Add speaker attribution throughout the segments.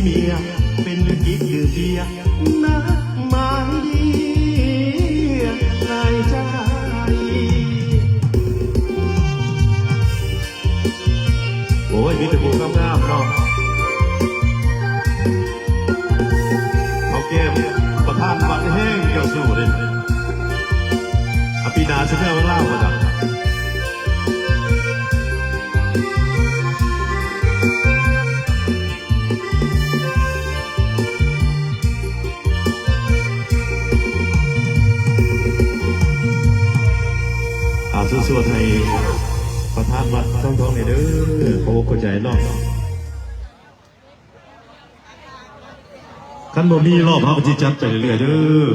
Speaker 1: เมียเป็นกิ๊กดื่มเบียร์นะหมายดีนายใจโอ้ยมีแต่ผู้งามๆเนาะเอาเกมประธานบัตรแห้งเกี่ยวสู้เลยอภินาจะเพื่อเล่ามาจากสู้ๆไทยประธานวัดต้องท้องในเด้อโอ้เข้าใจรอบขั้นบ่มีรอบพระปฏิจัดไปเรื่อยๆเด้อ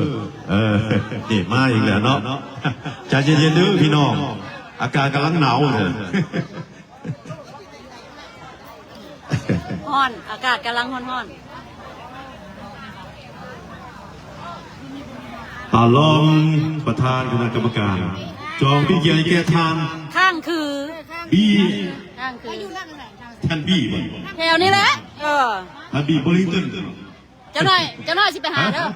Speaker 1: นี่มาอีกแล้วเนาะใจเย็นๆเด้อพี่น้องอากาศกำลังหนาวเลย
Speaker 2: ฮ้อนอากาศกำลังฮ้อน
Speaker 1: ลองประธานคณะกรรมการจองพี่ใหญ่แก่ทาน
Speaker 2: ข้างคือ
Speaker 1: บี
Speaker 2: ข้างคือ
Speaker 1: ท่านบีบ่
Speaker 2: แถวนี้แหละ
Speaker 1: ท่านบีบริงตัน
Speaker 2: เจ้าหน่อยสิไปหาเด้อ